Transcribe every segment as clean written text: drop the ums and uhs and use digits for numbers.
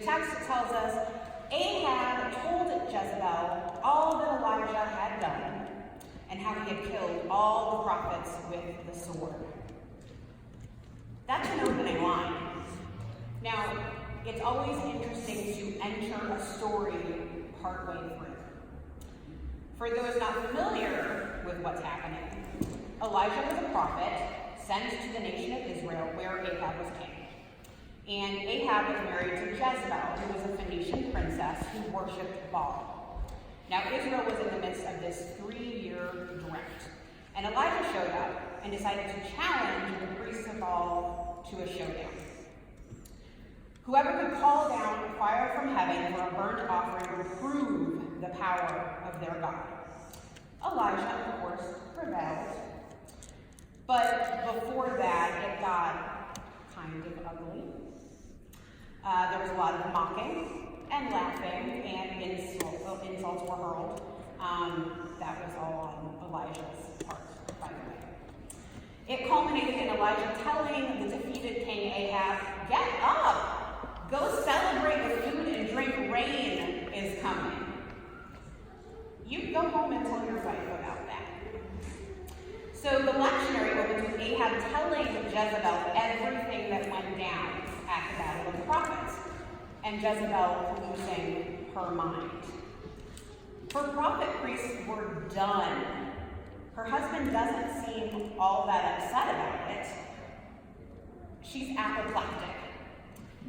text tells us Ahab told Jezebel all that Elijah had done and how he had killed all the prophets with the sword. That's an opening line. Now, it's always interesting to enter a story partway through. For those not familiar with what's happening, Elijah was a prophet sent to the nation of Israel where Ahab was king. And Ahab was married to Jezebel, who was a Phoenician princess who worshipped Baal. Now, Israel was in the midst of this 3-year drought. And Elijah showed up and decided to challenge the priests of Baal to a showdown. Whoever could call down fire from heaven for a burnt offering would prove the power of their God. Elijah, of course, prevailed. But before that, it got kind of ugly. There was a lot of mocking and laughing, and insults were hurled. That was all on Elijah's part, by the way. It culminated in Elijah telling the defeated King Ahab, "Get up! Go celebrate with food and drink. Rain is coming." You go home and tell your wife about that. So the lectionary opens with Ahab telling Jezebel everything that went down at the Battle of the Prophets, and Jezebel losing her mind. Her prophet priests were done. Her husband doesn't seem all that upset about it. She's apoplectic.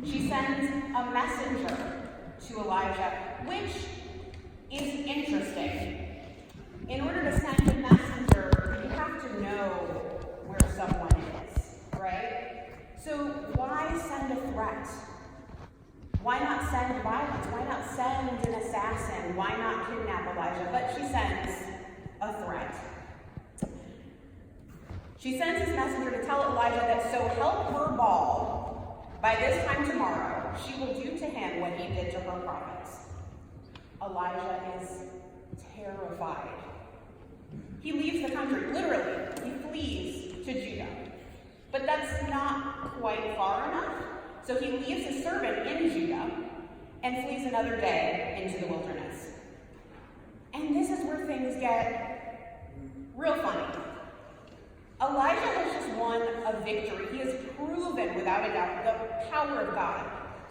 She sends a messenger to Elijah, which is interesting. In order to send a messenger, you have to know where someone is, right? So why send a threat? Why not send violence? Why not send an assassin? Why not kidnap Elijah? But she sends a threat. She sends this messenger to tell Elijah that so help her Baal, by this time tomorrow, she will do to him what he did to her prophets. Elijah is terrified. He leaves the country, literally. He flees to Judah. But that's not quite far enough. So he leaves his servant in Judah and flees another day into the wilderness. And this is where things get real funny. Elijah has just won a victory. He has proven without a doubt the power of God.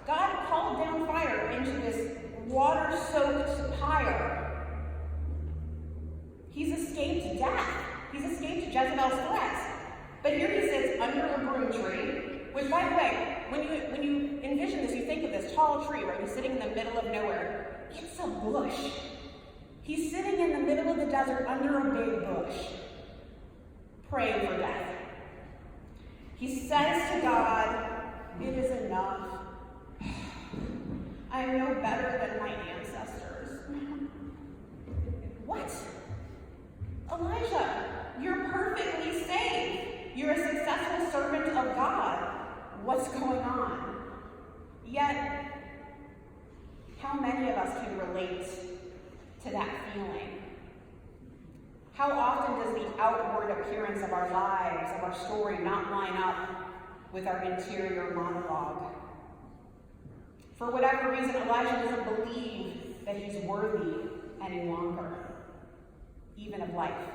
God called down fire into this water-soaked pyre. He's escaped death. He's escaped Jezebel's threats. But here he sits under a broom tree, which, by the way, when you envision this, you think of this tall tree, right? He's sitting in the middle of nowhere. It's a bush. He's sitting in the middle of the desert under a big bush, praying for death. He says to God, "It is enough. I am no better than my ancestors." What? Elijah, you're perfectly safe. You're a successful servant of God. What's going on? Yet, how many of us can relate to that feeling? How often does the outward appearance of our lives, of our story, not line up with our interior monologue? For whatever reason, Elijah doesn't believe that he's worthy any longer, even of life.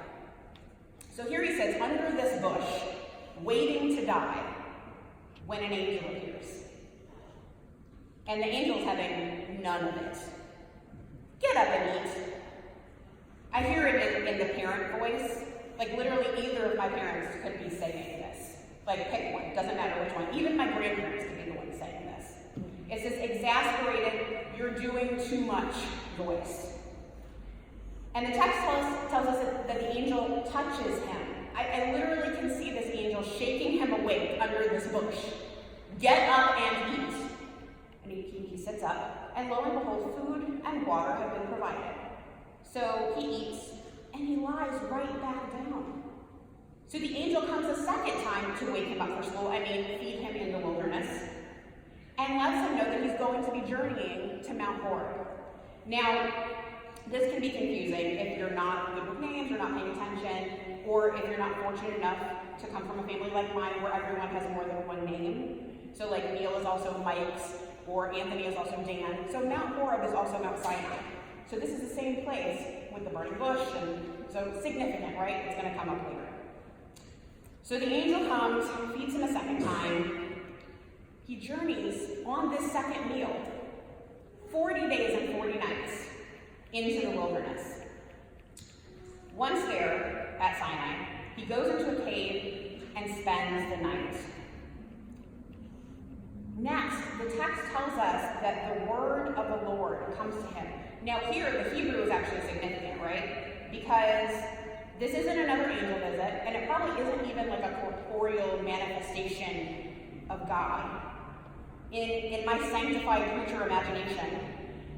So here he sits under this bush, waiting to die, when an angel appears. And the angel's having none of it. Get up and eat. I hear it in the parent voice. Like literally either of my parents could be saying this. Like pick one, doesn't matter which one. Even my grandparents could be the ones saying this. It's this exasperated, you're doing too much voice. And the text tells us that the angel touches him. I literally can see this angel shaking him awake under this bush. Get up and eat. And he sits up, and lo and behold, food and water have been provided. So he eats, and he lies right back down. So the angel comes a second time to wake him up for school, feed him in the wilderness, and lets him know that he's going to be journeying to Mount Horeb. Now, this can be confusing if you're not good with names, you're not paying attention, or if you're not fortunate enough to come from a family like mine where everyone has more than one name. So like Neil is also Mike's or Anthony is also Dan. So Mount Horeb is also Mount Sinai. So this is the same place with the burning bush, and so significant, right? It's going to come up later. So the angel comes, feeds him a second time. He journeys on this second meal, 40 days and 40 nights, into the wilderness. Once there at Sinai, he goes into a cave and spends the night. Next, the text tells us that the word of the Lord comes to him. Now here, the Hebrew is actually significant, right? Because this isn't another angel visit, and it probably isn't even like a corporeal manifestation of God. In my sanctified preacher imagination,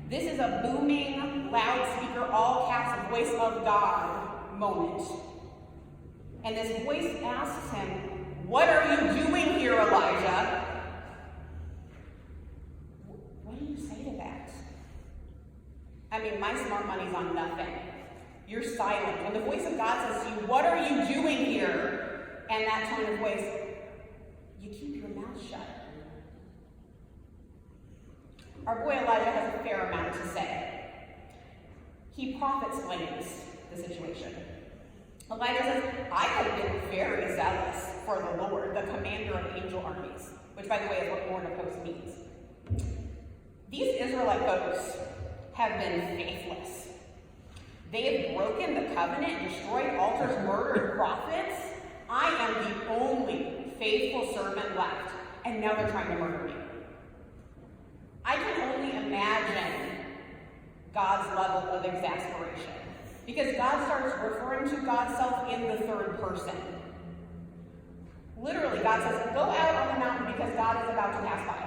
this is a booming, loudspeaker, all caps voice of God moment. And this voice asks him, "What are you doing here, Elijah?" What do you say to that? I mean, my smart money's on nothing. You're silent. When the voice of God says to you, "What are you doing here?" and that tone of voice, you keep your mouth shut. Our boy Elijah has a fair amount to say. He prophet-explains the situation. Elijah says, "I have been very zealous for the Lord, the commander of angel armies," which, by the way, is what Lord of hosts means. These Israelite folks have been faithless. They have broken the covenant, destroyed altars, murdered prophets. I am the only faithful servant left, and now they're trying to murder me. I can only imagine God's level of exasperation, because God starts referring to God's self in the third person. Literally, God says, "Go out on the mountain because God is about to pass by."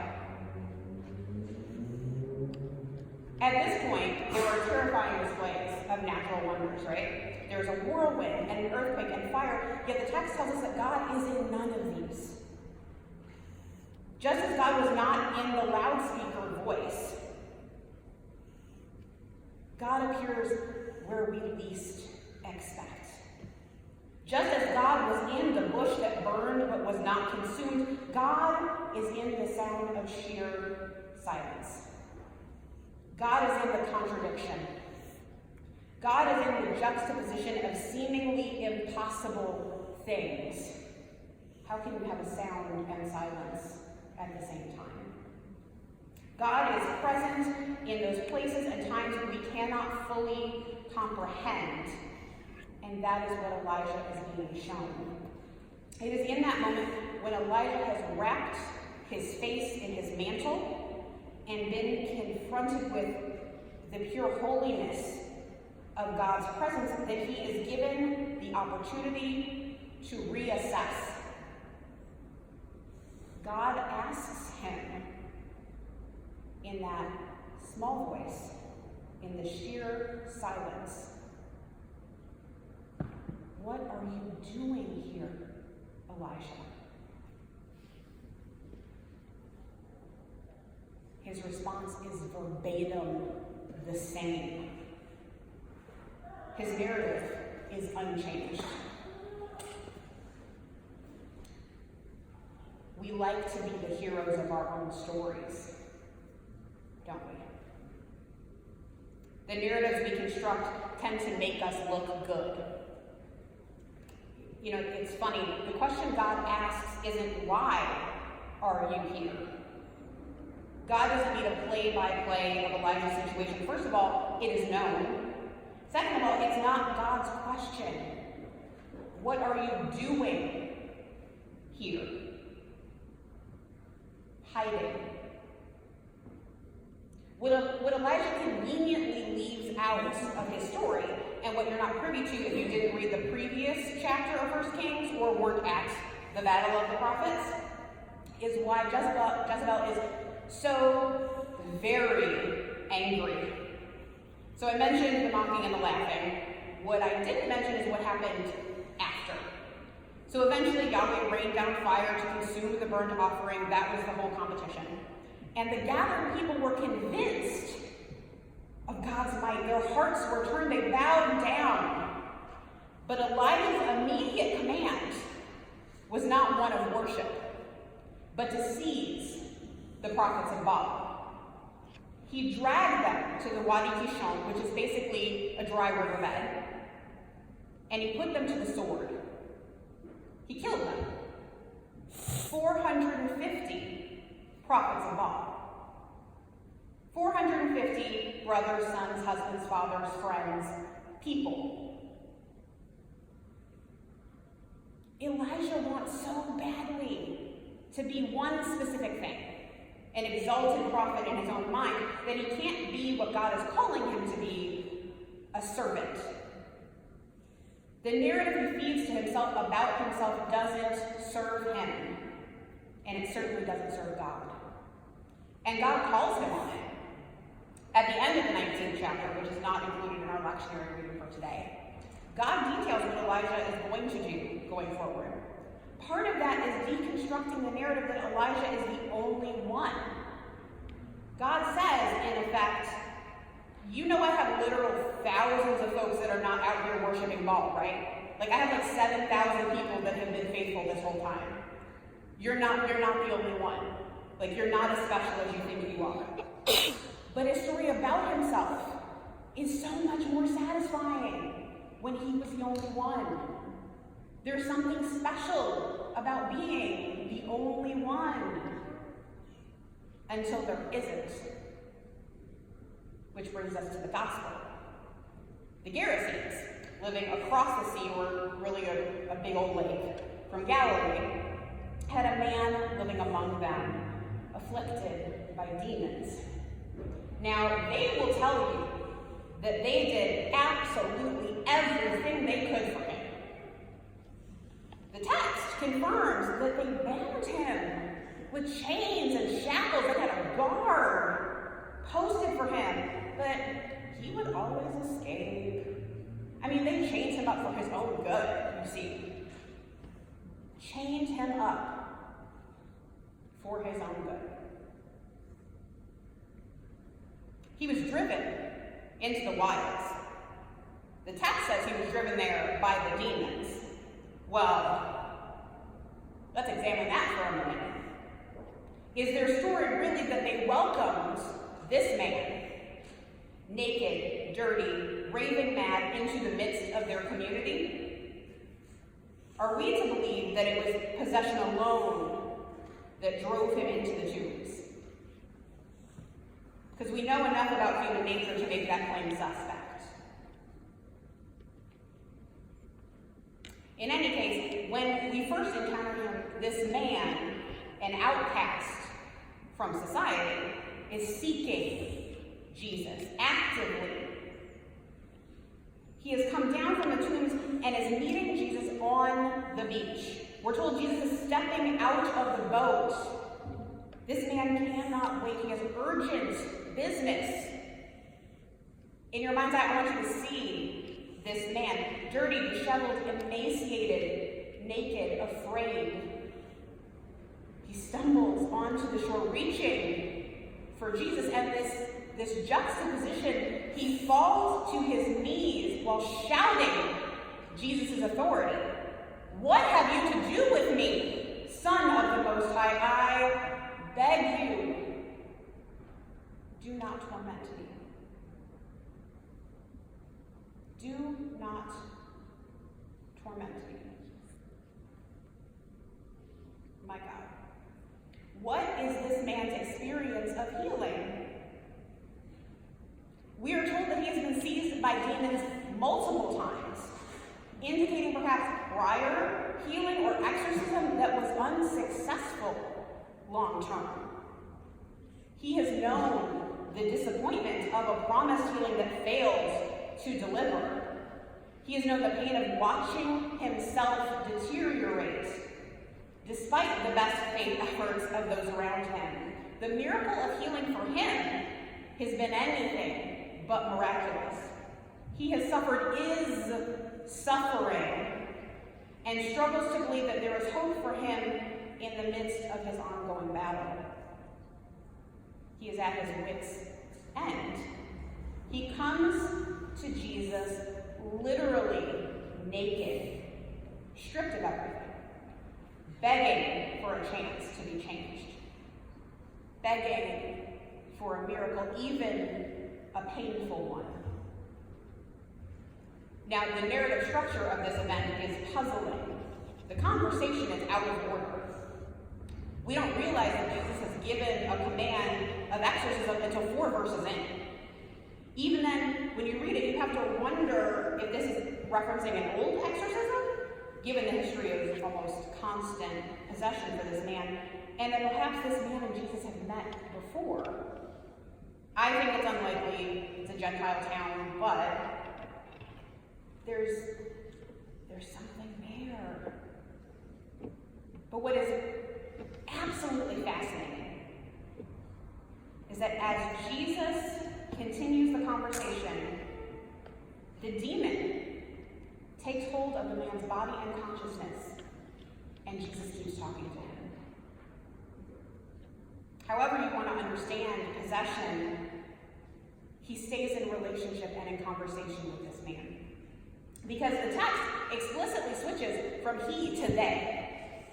At this point, there are terrifying displays of natural wonders, right? There's a whirlwind and an earthquake and fire, yet the text tells us that God is in none of these. Just as God was not in the loudspeaker voice, God appears where we least expect. Just as God was in the bush that burned but was not consumed, God is in the sound of sheer silence. God is in the contradiction. God is in the juxtaposition of seemingly impossible things. How can you have a sound and silence at the same time? God is present in those places and times we cannot fully comprehend, and that is what Elijah is being shown. It is in that moment when Elijah has wrapped his face in his mantle and been confronted with the pure holiness of God's presence that he is given the opportunity to reassess. God asks him in that small voice, in the sheer silence, "What are you doing here, Elijah?" His response is verbatim the same. His narrative is unchanged. We like to be the heroes of our own stories, don't we? The narratives we construct tend to make us look good. You know, it's funny, the question God asks isn't, "Why are you here?" God doesn't need a play-by-play of Elijah's situation. First of all, it is known. Second of all, it's not God's question. What are you doing here? Hiding. What Elijah conveniently leaves out of his story, and what you're not privy to if you didn't read the previous chapter of 1 Kings or weren't at the Battle of the Prophets, is why Jezebel is so very angry. So I mentioned the mocking and the laughing. What I didn't mention is what happened after. So eventually Yahweh rained down fire to consume the burnt offering. That was the whole competition. And the gathered people were convinced of God's might. Their hearts were turned, they bowed down. But Elijah's immediate command was not one of worship, but to seize the prophets of Baal. He dragged them to the Wadi Kishon, which is basically a dry riverbed, and he put them to the sword. He killed them. 450 prophets of Baal. 450 brothers, sons, husbands, fathers, friends, people. Elijah wants so badly to be one specific thing, an exalted prophet in his own mind, that he can't be what God is calling him to be, a servant. The narrative he feeds to himself about himself doesn't serve him, and it certainly doesn't serve God. And God calls him on it. At the end of the 19th chapter, which is not included in our lectionary reading for today, God details what Elijah is going to do going forward. Part of that is deconstructing the narrative that Elijah is the only one. God says, in effect, you know I have literal thousands of folks that are not out here worshiping Baal, right? Like I have like 7,000 people that have been faithful this whole time. You're not the only one. Like you're not as special as you think you are. But his story about himself is so much more satisfying when he was the only one. There's something special about being the only one. Until there isn't. Which brings us to the gospel. The Gerasenes, living across the sea, or really a big old lake from Galilee, had a man living among them, afflicted by demons. Now, they will tell you that they did absolutely everything they could for him. The text confirms that they bound him with chains and shackles and had a guard posted for him, but he would always escape. I mean, they chained him up for his own good, you see. Chained him up for his own good. He was driven into the wilds. The text says he was driven there by the demons. Well, let's examine that for a minute. Is their story really that they welcomed this man, naked, dirty, raving mad, into the midst of their community? Are we to believe that it was possession alone that drove him into the tombs? Because we know enough about human nature to make that claim suspect. In any case, when we first encounter this man, an outcast from society, is seeking Jesus actively. He has come down from the tombs and is meeting Jesus on the beach. We're told Jesus is stepping out of the boat. This man cannot wait. He has urgent business. In your mind's eye, I want you to see this man, dirty, disheveled, emaciated, naked, afraid. He stumbles onto the shore, reaching for Jesus, and this juxtaposition, he falls to his knees while shouting Jesus' authority. What have you to do with me, Son of the Most High? I beg you, do not torment me. Do not torment me. My God. What is this man's experience of healing? We are told that he has been seized by demons multiple times, indicating perhaps prior healing or exorcism that was unsuccessful long term. He has known the disappointment of a promised healing that failed to deliver. He has known the pain of watching himself deteriorate, despite the best faith efforts of those around him. The miracle of healing for him has been anything but miraculous. He has suffered, is suffering, and struggles to believe that there is hope for him in the midst of his ongoing battle. He is at his wit's end. He comes to Jesus literally naked, stripped of everything, begging for a chance to be changed, begging for a miracle, even a painful one. Now, the narrative structure of this event is puzzling. The conversation is out of order. We don't realize that Jesus has given a command of exorcism until 4 verses in. Even then, when you read it, you have to wonder if this is referencing an old exorcism, given the history of almost constant possession for this man, and that perhaps this man and Jesus have met before. I think it's unlikely. It's a Gentile town, but there's something there. But what is absolutely fascinating is that as Jesus continues the conversation, the demon takes hold of the man's body and consciousness, and Jesus keeps talking to him. However you want to understand possession, he stays in relationship and in conversation with this man. Because the text explicitly switches from he to they.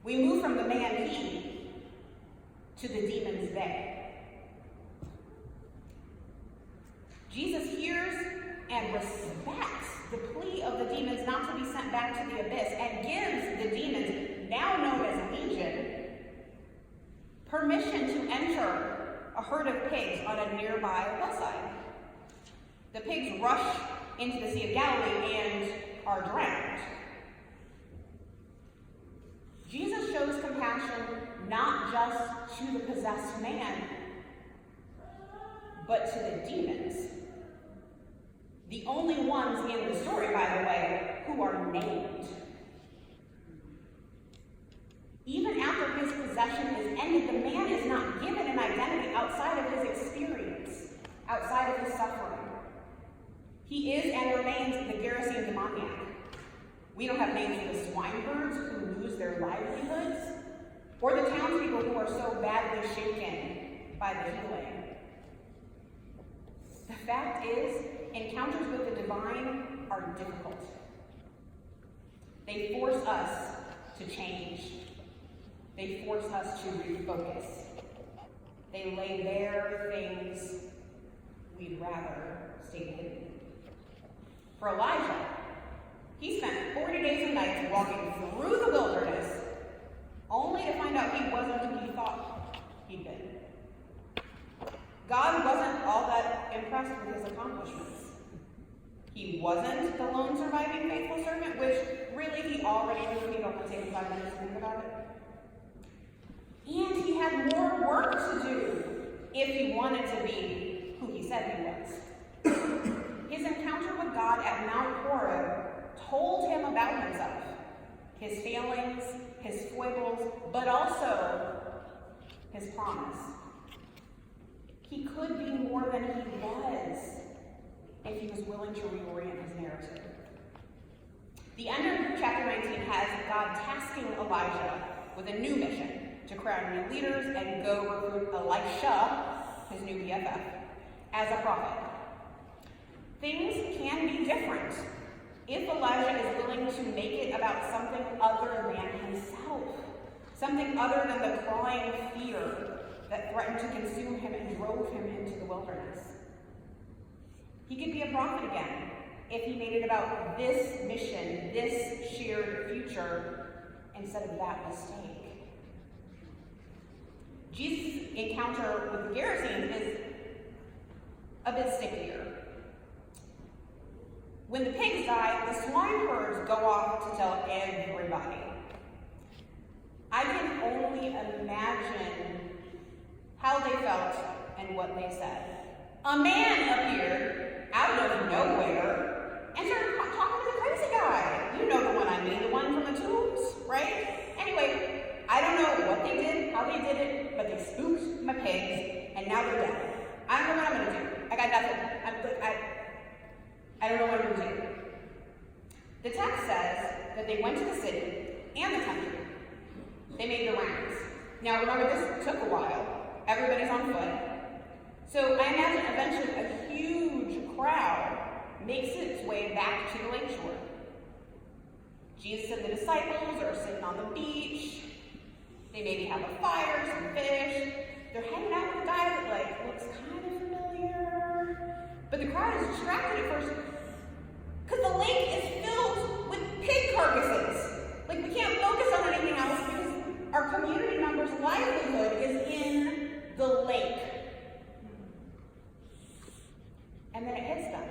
We move from the man he to the demons they. Jesus hears and respects the plea of the demons not to be sent back to the abyss, and gives the demons, now known as Legion, permission to enter a herd of pigs on a nearby hillside. The pigs rush into the Sea of Galilee and are drowned. Jesus shows compassion not just to the possessed man, but to the demons. The only ones in the story, by the way, who are named. Even after his possession is ended, the man is not given an identity outside of his experience, outside of his suffering. He is and remains the Gerasene demoniac. We don't have names for the swineherds who lose their livelihoods, or the townspeople who are so badly shaken by the healing. The fact is, encounters with the divine are difficult. They force us to change. They force us to refocus. They lay bare things we'd rather stay hidden. For Elijah, he spent 40 days and nights walking through the wilderness, only to find out he wasn't who he thought he'd been. God wasn't all that impressed with his accomplishments. He wasn't the lone surviving faithful servant, which really he already knew if you don't take 5 minutes to think about it. And he had more work to do if he wanted to be who he said he was. His encounter with God at Mount Horeb told him about himself, his failings, his foibles, but also his promise. He could be more than he was if he was willing to reorient his narrative. The end of chapter 19 has God tasking Elijah with a new mission, to crown new leaders and go recruit Elisha, his new BFF, as a prophet. Things can be different if Elijah is willing to make it about something other than himself, something other than the clawing fear that threatened to consume him and drove him into the wilderness. He could be a prophet again if he made it about this mission, this shared future, instead of that mistake. Jesus' encounter with the Gerasenes is a bit stickier. When the pigs die, the swineherds go off to tell everybody. I can only imagine how they felt and what they said. A man appeared out of nowhere and started talking to the crazy guy. You know the one I mean, the one from the tombs, right? Anyway, I don't know what they did, how they did it, but they spooked my pigs, and now they're dead. I don't know what I'm going to do. I got nothing. I don't know what I'm going to do. The text says that they went to the city and the country. They made the rounds. Now remember, this took a while. Everybody's on foot. So I imagine eventually a huge crowd makes its way back to the lakeshore. Jesus and the disciples are sitting on the beach. They maybe have a fire, some fish, they're hanging out with a guy that like looks kind of familiar, but the crowd is distracted at first because the lake is filled with pig carcasses. Like, we can't focus on anything else because our community members' livelihood is in the lake. And then it hits them.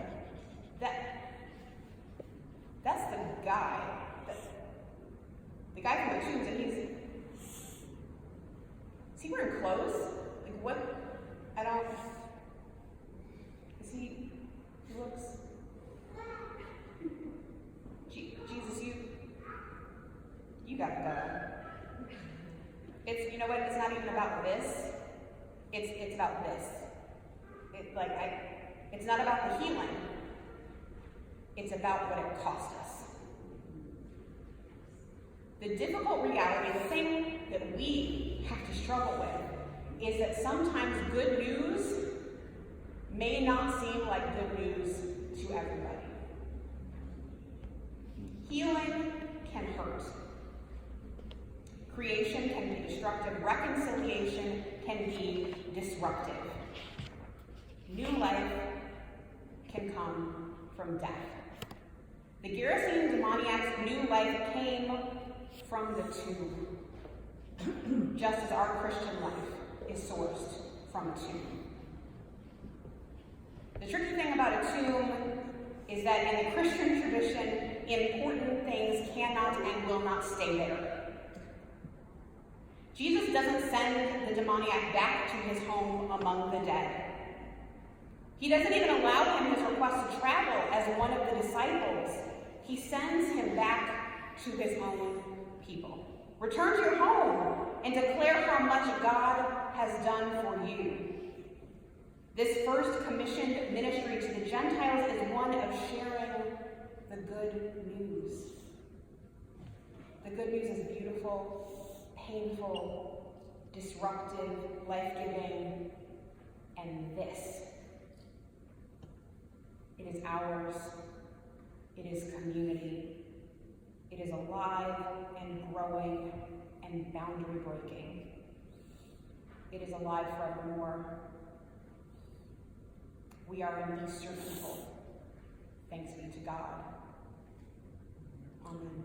That's the guy. The guy from the tombs, and is he wearing clothes? Like, what? He looks, Jesus, you gotta go. It's, you know what, it's not even about this. It's about this. It's not about the healing. It's about what it cost us. The difficult reality, the thing that we have to struggle with, is that sometimes good news may not seem like good news to everybody. Healing can hurt. Creation can be destructive. Reconciliation can be disruptive. New life can come from death. The Gerasene demoniac's new life came from the tomb, just as our Christian life is sourced from a tomb. The tricky thing about a tomb is that in the Christian tradition, important things cannot and will not stay there. Jesus doesn't send the demoniac back to his home among the dead. He doesn't even allow him his request to travel as one of the disciples. He sends him back to his own people. Return to your home and declare how much God has done for you. This first commissioned ministry to the Gentiles is one of sharing the good news. The good news is beautiful, painful, disruptive, life-giving, and this. It is ours. It is community. It is alive and growing and boundary breaking. It is alive forevermore. We are an Easter people. Thanks be to God. Amen.